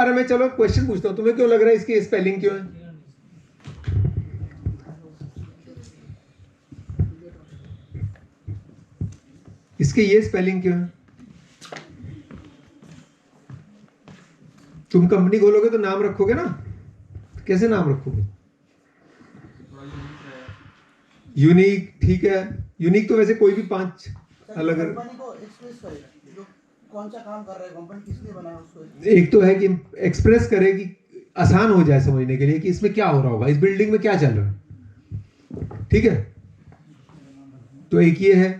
बारे में चलो क्वेश्चन पूछता हूं, तुम्हें क्यों लग रहा है इसकी स्पेलिंग क्यों है? इसके ये स्पेलिंग क्यों है? तुम कंपनी खोलोगे तो नाम रखोगे ना, कैसे नाम रखोगे? यूनिक, ठीक है, यूनिक तो वैसे कोई भी 5 अलग अलग कंपनी को एक्सप्रेस करेगा जो कौन सा काम कर रहा है कंपनी, किसने बनाया उसको। एक तो है कि एक्सप्रेस करे कि आसान हो जाए समझने के लिए कि इसमें क्या हो रहा होगा, इस बिल्डिंग में क्या चल रहा है, ठीक है। तो एक ये है,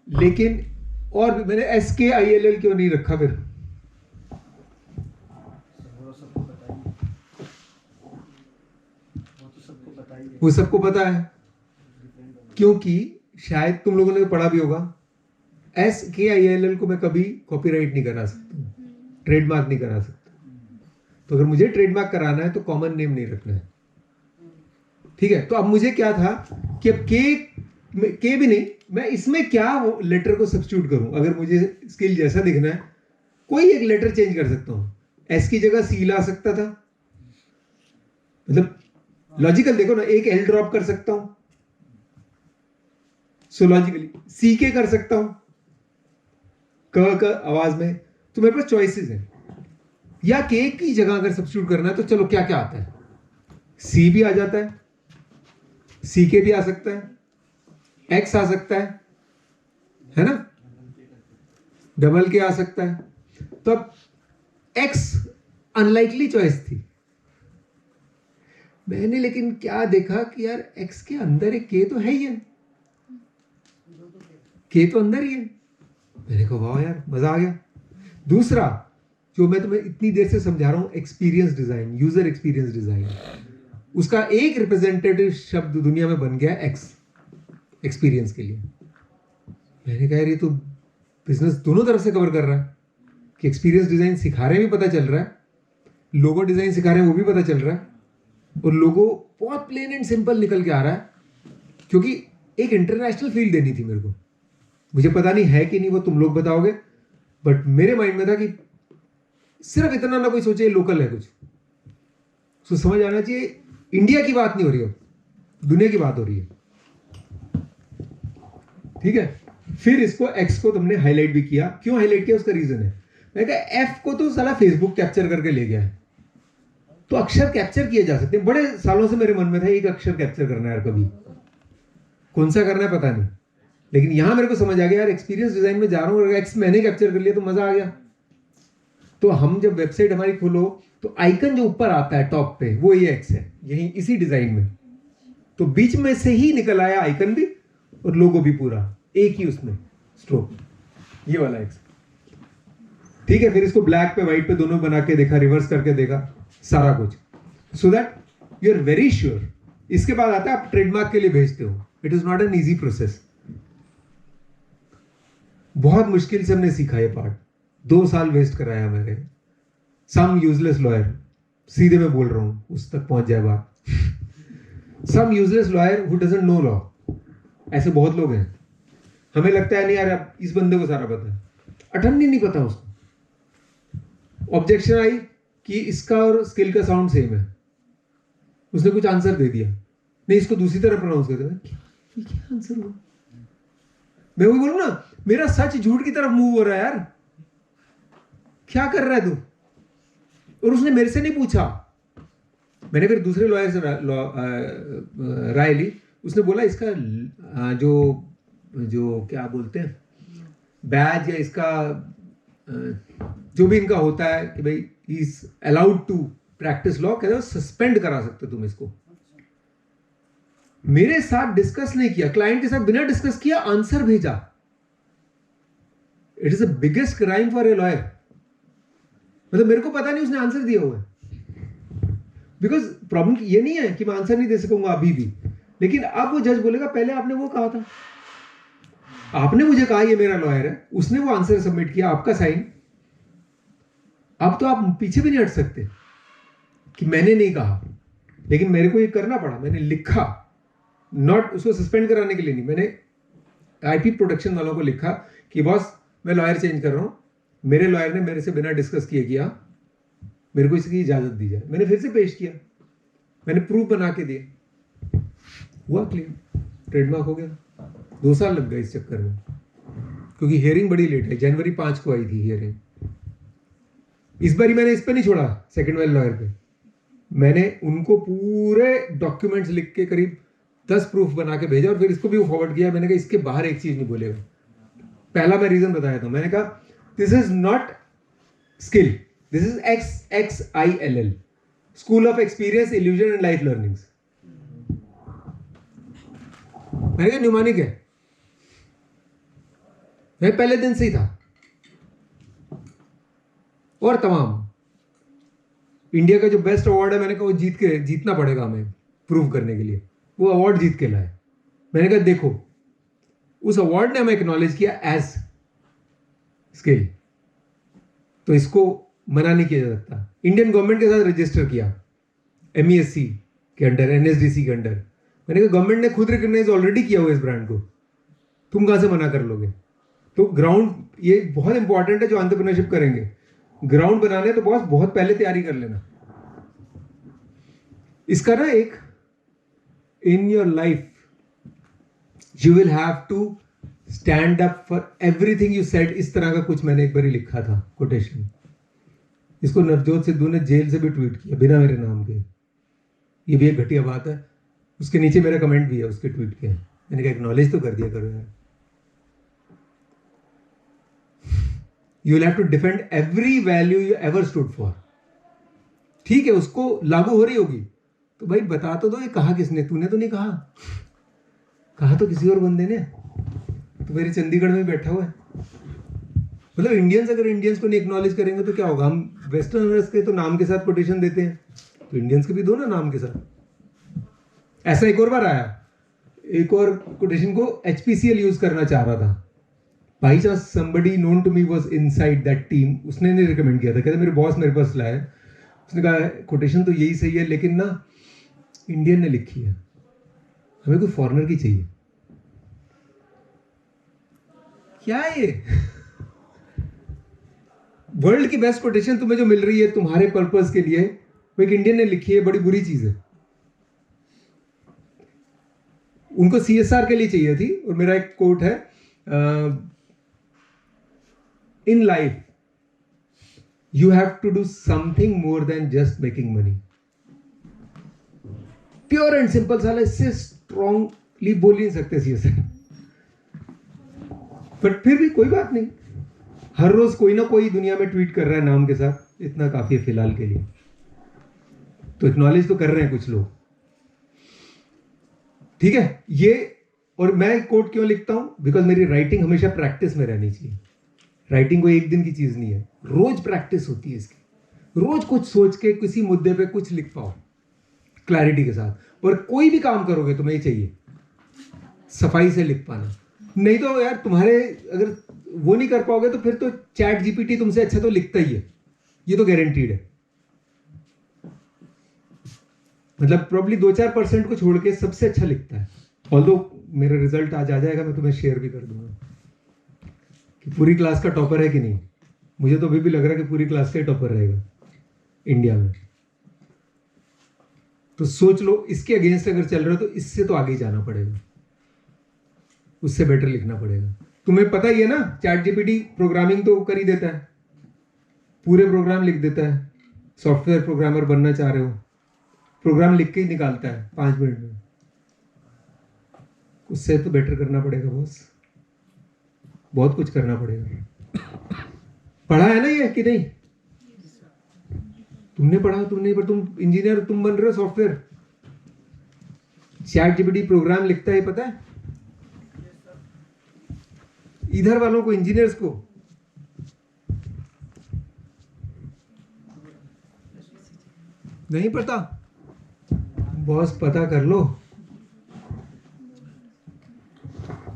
लेकिन और भी मैंने SKILL क्यों नहीं रखा फिर? वो सबको पता है, क्योंकि शायद तुम लोगों ने पढ़ा भी होगा, SKILL को मैं कभी कॉपीराइट नहीं करा सकता, ट्रेडमार्क नहीं करा सकता। तो अगर मुझे ट्रेडमार्क कराना है तो कॉमन नेम नहीं रखना है, ठीक है। तो अब मुझे क्या था कि अब के भी नहीं, मैं इसमें क्या लेटर को सब्स्टिट्यूट करूं? अगर मुझे स्किल जैसा दिखना है, कोई एक लेटर चेंज कर सकता हूं, S की जगह C ला सकता था, मतलब लॉजिकल देखो ना, एक L ड्रॉप कर सकता हूं, सो लॉजिकली CK कर सकता हूं क आवाज में, तो मेरे पास चॉइसेस है। या के की जगह अगर सब्स्टिट्यूट करना है तो चलो क्या क्या आता है, C भी आ जाता है, CK भी आ सकता है, X आ सकता है ना, डबल के आ सकता है। तो अब X अनलाइकली चॉइस थी, मैंने लेकिन क्या देखा कि यार X के अंदर एक K तो है ही है, K तो अंदर ही है। मैंने कहा वाह यार मजा आ गया। दूसरा जो मैं तुम्हें इतनी देर से समझा रहा हूं, experience design, user experience design, उसका एक रिप्रेजेंटेटिव शब्द दुनिया में बन गया X, एक्सपीरियंस के लिए। मैंने कहा यार ये तो बिजनेस दोनों तरफ से कवर कर रहा है कि एक्सपीरियंस डिजाइन सिखा रहे हैं भी पता चल रहा है, लोगो डिजाइन सिखा रहे हैं वो भी पता चल रहा है, और लोगो बहुत प्लेन एंड सिंपल निकल के आ रहा है। क्योंकि एक इंटरनेशनल फील्ड देनी थी मेरे को, मुझे पता नहीं है कि नहीं, वो तुम लोग बताओगे, बट मेरे माइंड में था कि सिर्फ इतना ना कोई सोचे लोकल है कुछ, तो समझ आना चाहिए इंडिया की बात नहीं हो रही है, दुनिया की बात हो रही है, ठीक है। फिर इसको X को तुमने हाईलाइट भी किया, क्यों हाईलाइट किया उसका रीजन है, मैं कहा F को तो साला फेसबुक कैप्चर करके ले गया है, तो अक्षर कैप्चर किए जा सकते हैं। बड़े सालों से मेरे मन में था एक अक्षर कैप्चर करना है यार, कभी कौन सा करना है पता नहीं, लेकिन यहां मेरे को समझ आ गया यार एक्सपीरियंस डिजाइन में जा रहा हूं, अगर X मैंने कैप्चर कर लिया तो मजा आ गया। तो हम जब वेबसाइट हमारी खोलो तो आइकन जो ऊपर आता है टॉप पे वो ये X है, यही इसी डिजाइन में, तो बीच में से ही निकल आया आइकन भी और लोगो भी पूरा एक ही उसमें स्ट्रोक, ये वाला X, ठीक है। फिर इसको ब्लैक पे व्हाइट पे दोनों बना के देखा, रिवर्स करके देखा सारा कुछ, so that you are very sure. इसके बाद आता है आप ट्रेडमार्क के लिए भेजते हो, it is not an easy process, बहुत मुश्किल से हमने सीखा ये पार्ट, 2 साल वेस्ट कराया मैंने, सम यूजलेस लॉयर, सीधे मैं बोल रहा हूं उस तक पहुंच जाए बात, some useless lawyer who doesn't know law, ऐसे बहुत लोग हैं। हमें लगता है नहीं यार इस बंदे को सारा पता है, अटर्नी नहीं पता उसको। ऑब्जेक्शन आई कि इसका और स्किल का साउंड सेम है, उसने कुछ आंसर दे दिया, नहीं इसको दूसरी तरह प्रोनाउंस कर दिया, ये क्या आंसर हुआ? मैं वही बोलूं ना, मेरा सच झूठ की तरफ मूव हो रहा है यार, क्या कर रहा है तू? और उसने मेरे से नहीं पूछा, मैंने फिर दूसरे लॉयर से राय ली, उसने बोला इसका जो जो क्या बोलते हैं बैज या इसका जो भी इनका होता है कि भाई is allowed to practise law, कहते हो सस्पेंड करा सकते तुम इसको। मेरे साथ डिस्कस नहीं किया, क्लाइंट के साथ बिना डिस्कस किया आंसर भेजा। It is the biggest crime for a lawyer, मतलब मेरे को पता नहीं उसने आंसर दिया हुआ है, बिकॉज प्रॉब्लम ये नहीं है कि मैं आंसर नहीं दे सकूंगा अभी भी, लेकिन अब वो जज बोलेगा पहले आपने वो कहा था, आपने मुझे कहा ये मेरा लॉयर है, उसने वो आंसर सबमिट किया, आपका साइन, अब तो आप पीछे भी नहीं हट सकते कि मैंने नहीं कहा, लेकिन मेरे को ये करना पड़ा, मैंने लिखा, नॉट उसको सस्पेंड कराने के लिए नहीं, मैंने आईपी प्रोटेक्शन वालों को लिखा कि बॉस मैं लॉयर चेंज कर रहा हूं, मेरे लॉयर ने मेरे से बिना डिस्कस किए किया, मेरे को इसकी इजाज़त दी जाए। मैंने फिर से पेश किया, मैंने प्रूफ बना के दिए, हुआ क्लियर, ट्रेडमार्क हो गया। 2 साल लग गए इस चक्कर में, क्योंकि हियरिंग बड़ी लेट है, जनवरी 5 को आई थी हियरिंग। इस बारी मैंने इस पे नहीं छोड़ा, सेकंड वाले लॉयर पे, मैंने उनको पूरे डॉक्यूमेंट्स लिख के करीब 10 प्रूफ बना के भेजा और फिर इसको भी फॉरवर्ड किया। मैंने कहा इसके बाहर एक चीज नहीं बोलेगा। पहला मैं रीजन बताया था, मैंने कहा this is not skill, this is XXILL, school of experience, illusion and life learnings. मैंने कहा न्यूमॉनिक है, मैं पहले दिन से ही था। और तमाम इंडिया का जो बेस्ट अवार्ड है, मैंने कहा वो जीतना पड़ेगा हमें प्रूव करने के लिए, वो अवार्ड जीत के लाए। मैंने कहा देखो, उस अवार्ड ने हमें एक्नॉलेज किया एज स्किल, तो इसको मना नहीं किया जा सकता। इंडियन गवर्नमेंट के साथ रजिस्टर किया MESC के अंडर, NSDC के अंडर। मैंने कहा गवर्नमेंट ने खुद रिकॉग्नाइज ऑलरेडी किया हुआ इस ब्रांड को, तुम कहां से मना कर लोगे? तो ग्राउंड, ये बहुत इंपॉर्टेंट है जो एंटरप्रेन्योरशिप करेंगे, ग्राउंड बनाने तो बॉस बहुत पहले तैयारी कर लेना। इसका ना एक, in your life you will have to stand up for everything you said. इस तरह का कुछ मैंने एक बार लिखा था कोटेशन, इसको नवजोत सिद्धू ने जेल से भी ट्वीट किया बिना मेरे नाम के। ये भी एक घटिया बात है। उसके नीचे मेरा कमेंट भी है उसके ट्वीट के, मैंने कहा एक्नॉलेज तो कर दिया करो यार। You will have to defend every value you ever stood for. ठीक है, उसको लागू हो रही होगी तो भाई बता तो दो, ये कहा किसने? तूने तो नहीं कहा, कहा तो किसी और बंदे ने। तो मेरी चंडीगढ़ में बैठा हुआ है। मतलब इंडियंस अगर इंडियंस को नहीं एक्नॉलेज करेंगे तो क्या होगा? हम वेस्टर्नर्स के तो नाम के साथ कोटेशन देते हैं, तो इंडियंस के भी दो ना नाम के साथ। ऐसा एक और बार आया, एक और कोटेशन को HPCL यूज करना चाह रहा था, by chance somebody known to me was inside that team, उसने नहीं रिकमेंड किया था, कहते मेरे बॉस मेरे पास लाया, उसने कहा कोटेशन तो यही सही है लेकिन ना इंडियन ने लिखी है, हमें कोई फॉरेनर की चाहिए। क्या ये वर्ल्ड की बेस्ट कोटेशन तुम्हें जो मिल रही है तुम्हारे पर्पस के लिए, वो एक इंडियन ने लिखी है, बड़ी बुरी चीज है। उनको CSR के लिए चाहिए थी। और मेरा एक कोट है, in life you have to do something more than just making money. Pure and simple, साला इससे स्ट्रॉन्गली बोल नहीं सकते CSR, बट फिर भी कोई बात नहीं, हर रोज कोई ना कोई दुनिया में ट्वीट कर रहा है नाम के साथ, इतना काफी है फिलहाल के लिए। तो एक्नॉलेज तो कर रहे हैं कुछ लोग, ठीक है ये। और मैं कोट क्यों लिखता हूं? बिकॉज मेरी राइटिंग हमेशा प्रैक्टिस में रहनी चाहिए। राइटिंग कोई एक दिन की चीज नहीं है, रोज प्रैक्टिस होती है इसकी। रोज कुछ सोच के किसी मुद्दे पे कुछ लिख पाओ क्लैरिटी के साथ। और कोई भी काम करोगे तुम्हें ये चाहिए सफाई से लिख पाना, नहीं तो यार तुम्हारे अगर वो नहीं कर पाओगे तो फिर तो चैट GPT तुमसे अच्छा तो लिखता ही है, ये तो गारंटीड है। मतलब प्रॉब्ली 2-4% को छोड़ के सबसे अच्छा लिखता है। ऑल्दो मेरा रिजल्ट आज आ जाएगा, मैं तुम्हें शेयर भी कर दूंगा कि पूरी क्लास का टॉपर है कि नहीं। मुझे तो अभी भी लग रहा है कि पूरी क्लास का ही टॉपर रहेगा इंडिया में। तो सोच लो, इसके अगेंस्ट अगर चल रहे हो तो इससे तो आगे जाना पड़ेगा, उससे बेटर लिखना पड़ेगा। तुम्हें पता ही है ना, चैट GPT प्रोग्रामिंग तो कर ही देता है, पूरे प्रोग्राम लिख देता है। सॉफ्टवेयर प्रोग्रामर बनना चाह रहे हो, प्रोग्राम लिख के ही निकालता है 5 मिनट में। उससे तो बेटर करना पड़ेगा बॉस, बहुत कुछ करना पड़ेगा। पढ़ा है ना ये कि नहीं? तुमने पढ़ा, तुमने, पर तुम इंजीनियर तुम बन रहे हो सॉफ्टवेयर। चैट GPT प्रोग्राम लिखता है, पता है इधर वालों को, इंजीनियर्स को। नहीं पता? बॉस पता कर लो,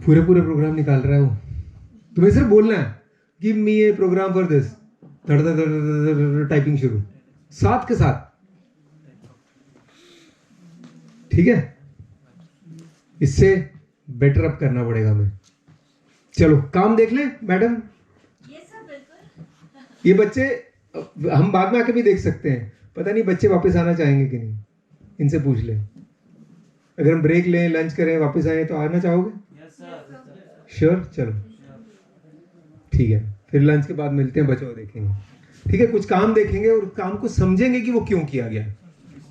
पूरे प्रोग्राम निकाल रहा है वो। तुम्हें सिर्फ बोलना है give me a program for this, typing शुरू साथ के साथ, ठीक है। इससे बेटर अप करना पड़ेगा हमें। चलो काम देख लें मैडम। ये बच्चे हम बाद में आके भी देख सकते हैं, पता नहीं बच्चे वापस आना चाहेंगे कि नहीं, इनसे पूछ लें। अगर हम ब्रेक लें, लंच करें, वापस आए तो आना चाहोगे? श्योर? चलो ठीक है, फिर लंच के बाद मिलते हैं, बच्चों को देखेंगे। ठीक है, कुछ काम देखेंगे और काम को समझेंगे कि वो क्यों किया गया,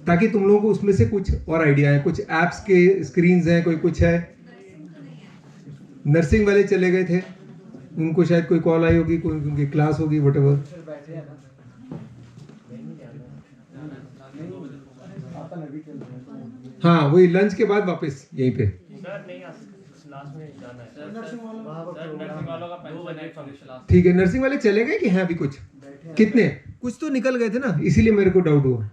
ताकि तुम लोगों को उसमें से कुछ और आइडिया है। कुछ एप्स के स्क्रीन्स हैं, कोई कुछ है। नर्सिंग वाले चले गए थे, उनको शायद कोई कॉल आई होगी, कोई उनकी क्लास होगी, व्हाटएवर। हाँ, वही लंच के बाद वापस यहीं पे। ठीक है, नर्सिंग वाले चले गए कि हैं अभी कुछ? कितने? कुछ तो निकल गए थे ना, इसीलिए मेरे को डाउट हुआ।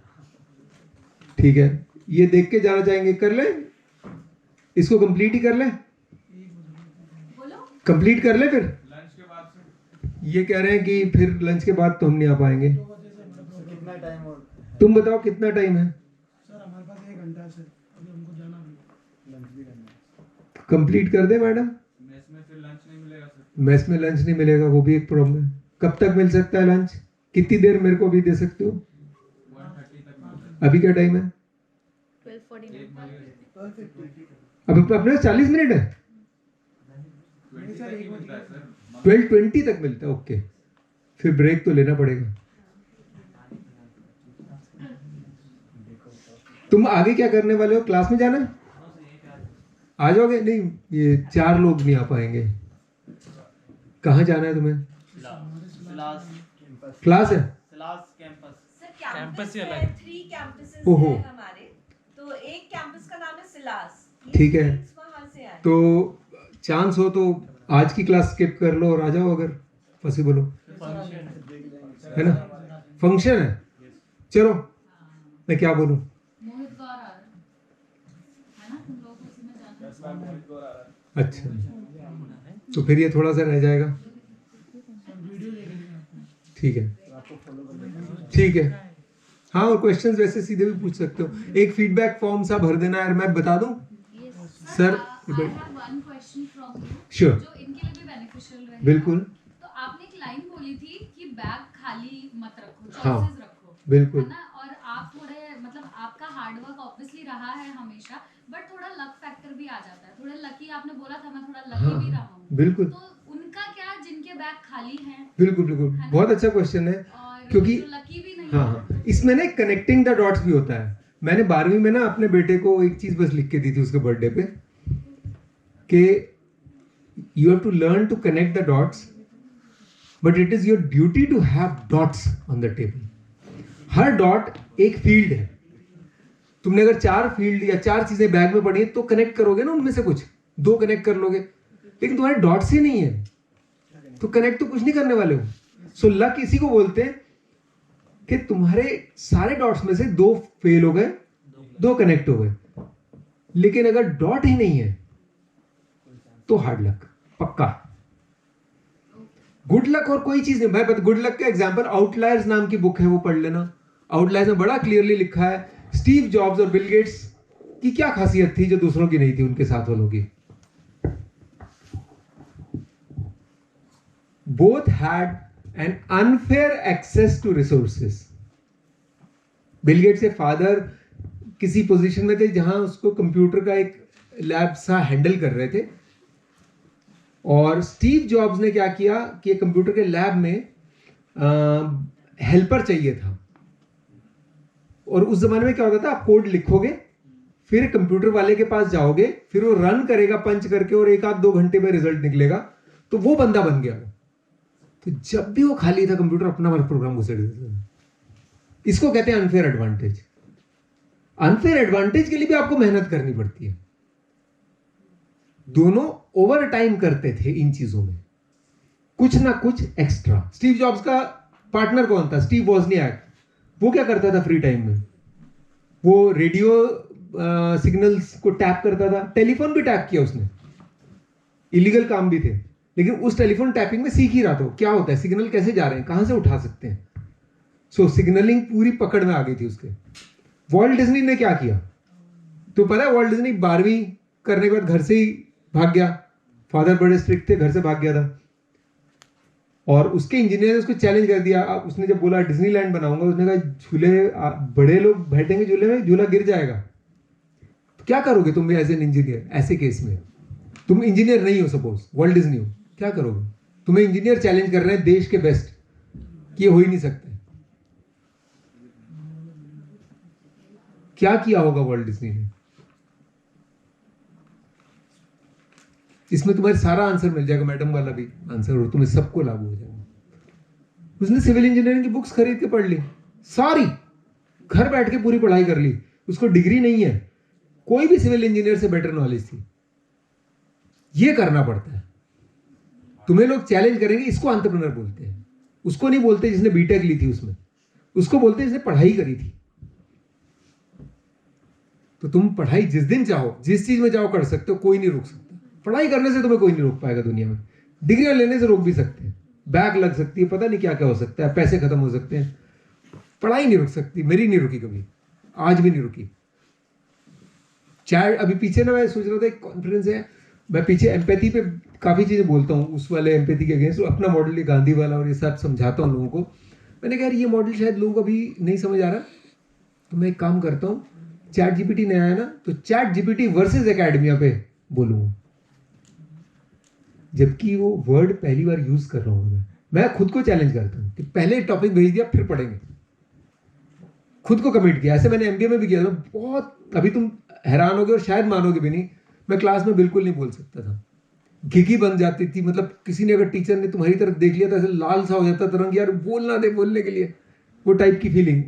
ठीक है, ये देख के जाना चाहेंगे, कर ले इसको, कंप्लीट ही कर ले, कंप्लीट कर ले फिर लंच के बाद से। ये कह रहे हैं कि फिर लंच के बाद तो हम नहीं आ पाएंगे। कितना टाइम और? तुम बताओ कितना टाइम है? सर हमारे पास 1 घंटा है सर, अभी हमको जाना भी, लंच भी करना है। कंप्लीट कर दे मैडम। मेस में फिर लंच नहीं मिलेगा सर। मेस में लंच नहीं मिलेगा, वो भी एक प्रॉब्लम है। कब तक मिल सकता है लंच? कितनी देर मेरे को भी दे सकते हो? 1:30 तक मिलता है। अभी क्या टाइम है? 12:50। अब अपने 40 मिनट है। 20 तक ही मिलता है सर। 12:20 तक मिलता है, ओके। फिर ब्रेक तो लेना पड़ेगा। तुम आगे क्या करने वाले हो? क्लास में जाना है? आ जाओगे? नहीं, ये 4 लोग नहीं आ पाएंगे। कहाँ जाना है तुम्हें? क्लास है? कैंपस ही अलग है। 3 कैंपसेस ओहो। हैं हमारे, तो एक कैंपस का नाम है सिलास। ठीक है, वहाँ से आए। तो चांस हो तो आज की क्लास स्किप कर लो और आ जाओ अगर पॉसिबल हो, है ना? फंक्शन है, चलो मैं क्या बोलूं। मोहित गौर आ रहा है ना, तुम लोग उसी में जाना। अच्छा, तो फिर ये थोड़ा सा रह जाएगा। ठीक है, ठीक है। हाँ, और क्वेश्चंस वैसे सीधे भी पूछ सकते हो। एक फीडबैक फॉर्म सा भर देना यार, मैं बता दूं sir. I have one question from you, Sure. जो इनके लिए भी बेनिफिशियल रहेगा। बिल्कुल। तो आपने एक लाइन बोली थी कि बैग खाली मत रखो, हाँ, चॉइसेस रखो, बिल्कुल। है ना? और आप थोड़े मतलब आपका हार्ड वर्क ऑब्वियसली रहा है हमेशा, बट थोड़ा लक फैक्टर भी आ जाता है। थोड़े लकी आपने बोला था, मैं थोड़ा लकी भी रहा हूँ। बिल्कुल। तो उनका क्या, जिनके बैग खाली हैं? बिल्कुल बिल्कुल, बहुत अच्छा क्वेश्चन है। और क्योंकि जो लकी भी नहीं हाँ है। हाँ, इसमें ना कनेक्टिंग द डॉट्स भी होता है। मैंने 12वीं में ना अपने बेटे को एक चीज बस लिख के दी थी उसके बर्थडे पे, कि you have to learn to connect the dots, but it is your duty to have dots on the table. हर डॉट एक फील्ड है। तुमने अगर 4 फील्ड या 4 चीजें बैग में पड़ी तो कनेक्ट करोगे ना, उनमें से कुछ 2 कनेक्ट कर लोगे, लेकिन तुम्हारे डॉट्स ही नहीं है तो कनेक्ट तो कुछ नहीं करने वाले हो। सो लक इसी को बोलते हैं कि तुम्हारे सारे डॉट्स में से 2 फेल हो गए, 2 कनेक्ट हो गए, लेकिन अगर डॉट ही नहीं है तो हार्ड लक पक्का। गुड लक और कोई चीज नहीं। भाई गुड लक का एग्जांपल आउटलायर्स नाम की बुक है, वो पढ़ लेना। आउटलायर्स में बड़ा क्लियरली लिखा है स्टीव जॉब्स और बिल गेट्स की क्या खासियत थी जो दूसरों की नहीं थी, उनके साथ वालों की। Both had an unfair access to resources. Bill Gates के फादर किसी पोजीशन में थे जहां उसको कंप्यूटर का एक लैब सा हैंडल कर रहे थे, और स्टीव जॉब्स ने क्या किया कि कंप्यूटर के लैब में हेल्पर चाहिए था। और उस जमाने में क्या होता था, आप कोड लिखोगे, फिर कंप्यूटर वाले के पास जाओगे, फिर वो रन करेगा पंच करके, और 1-2 घंटे में रिजल्ट निकलेगा। तो वो बंदा बन गया वो। तो जब भी वो खाली था कंप्यूटर अपना प्रोग्राम घुसेड़ देता था। इसको कहते हैं अनफेयर एडवांटेज। अनफेयर एडवांटेज के लिए भी आपको मेहनत करनी पड़ती है। दोनों ओवर टाइम करते थे इन चीजों में, कुछ ना कुछ एक्स्ट्रा। स्टीव जॉब्स का पार्टनर कौन था? Steve Wozniak. वो क्या करता था फ्री टाइम में? वो रेडियो सिग्नल्स को टैप करता था। टेलीफोन भी टैप किया उसने, इलीगल काम भी थे, लेकिन उस टेलीफोन टैपिंग में सीख ही रहा था क्या होता है, सिग्नल कैसे जा रहे हैं, कहां से उठा सकते हैं। सो सिग्नलिंग पूरी पकड़ में आ गई थी उसके। वॉल्ट डिज्नी ने क्या किया तो पता है? वॉल्ट डिज्नी 12वीं करने के बाद घर से ही भाग गया। फादर बड़े स्ट्रिक्ट थे, घर से भाग गया था। और उसके इंजीनियर ने उसको चैलेंज कर दिया। अब उसने जब बोला डिज्नीलैंड बनाऊंगा, उसने कहा झूले बड़े लोग बैठेंगे झूले में, झूला गिर जाएगा। तो क्या करोगे तुम भी एज एन इंजीनियर? ऐसे केस में तुम इंजीनियर नहीं हो, सपोज वर्ल्ड डिज्नी हो, क्या करोगे? तुम्हें इंजीनियर चैलेंज कर रहे हैं देश के बेस्ट कि ये हो ही नहीं सकता। क्या किया होगा वर्ल्ड डिज्नी ने? इसमें तुम्हारे सारा आंसर मिल जाएगा, मैडम वाला भी आंसर, और तुम्हें सबको लागू हो जाएगा। उसने सिविल इंजीनियरिंग की बुक्स खरीद के पढ़ ली सारी, घर बैठ के पूरी पढ़ाई कर ली। उसको डिग्री नहीं है, कोई भी सिविल इंजीनियर से बेटर नॉलेज थी। ये करना पड़ता है। तुम्हें लोग चैलेंज करेंगे, इसको एंटरप्रेन्योर बोलते हैं। उसको नहीं बोलते जिसने बीटेक ली थी उसमें, उसको बोलते हैं जिसने पढ़ाई करी थी। तो तुम पढ़ाई जिस दिन चाहो, जिस चीज में चाहो कर सकते हो, कोई नहीं रोक सकता। पढ़ाई करने से तुम्हें कोई नहीं रोक पाएगा दुनिया में। डिग्रियां लेने से रोक भी सकते हैं, बैक लग सकती है, पता नहीं क्या क्या हो सकता है, पैसे खत्म हो सकते हैं। पढ़ाई नहीं रुक सकती, मेरी नहीं रुकी कभी, आज भी नहीं रुकी। चैट अभी पीछे ना, मैं सोच रहा था एक कॉन्फ्रेंस है, मैं पीछे एम्पैथी पे काफी चीजें बोलता हूँ, उस वाले एम्पैथी के अगेंस्ट अपना मॉडल ये गांधी वाला और ये सब समझाता हूँ लोगों को। मैंने कहा यार ये मॉडल शायद लोगों को अभी नहीं समझ आ रहा, तो मैं एक काम करता हूँ, चैट जीपीटी नया है ना, तो चैट जीपीटी वर्सेस एकेडमिया पे बोलूँगा, जबकि वो वर्ड पहली बार यूज कर रहा हूँ। मैं खुद को चैलेंज करता हूँ कि पहले टॉपिक भेज दिया फिर पढ़ेंगे, खुद को कमिट किया। ऐसे मैंने एमबीए में भी किया था बहुत। अभी तुम हैरान होगे और शायद मानोगे भी नहीं, मैं क्लास में बिल्कुल नहीं बोल सकता था, घिघी बन जाती थी। मतलब किसी ने अगर टीचर ने तुम्हारी तरफ देख लिया तो ऐसे लाल सा हो जाता तरंग, यार बोलना दे बोलने के लिए, वो टाइप की फीलिंग।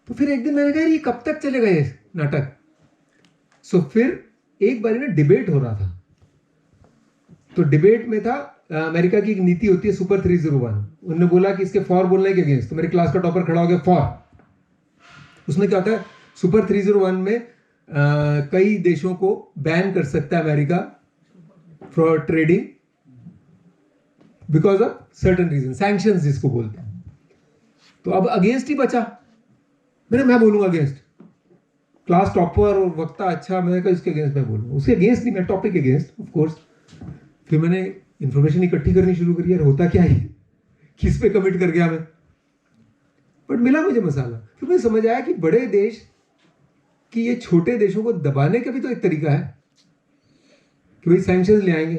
तो फिर एक दिन मैंने कहा ये कब तक चलेगा ये नाटक। सो फिर एक बार ना डिबेट हो रहा था, तो डिबेट में था, अमेरिका की एक नीति होती है सुपर 301। उन्होंने बोला कि इसके फॉर बोलने के अगेंस्ट, तो मेरे क्लास का टॉपर खड़ा हो गया फॉर। उसमें क्या होता है, सुपर 301 में कई देशों को बैन कर सकता है America for trading because of certain reason, sanctions जिसको बोलते हैं। तो अब अगेंस्ट ही बचा। मैं बोलूंगा अगेंस्ट, क्लास टॉपर और वक्ता अच्छा, मैंने कहा इसके अगेंस्ट मैं बोलूंगा, उसके अगेंस्ट नहीं, मैं टॉपिक के अगेंस्ट ऑफ कोर्स। फिर मैंने इंफॉर्मेशन इकट्ठी करनी शुरू करी, यार होता क्या है, किस पे कमिट कर गया मैं, बट मिला मुझे मसाला। फिर मुझे समझ आया कि बड़े देश कि ये छोटे देशों को दबाने का भी तो एक तरीका है कि भाई सैंक्शंस ले आएंगे,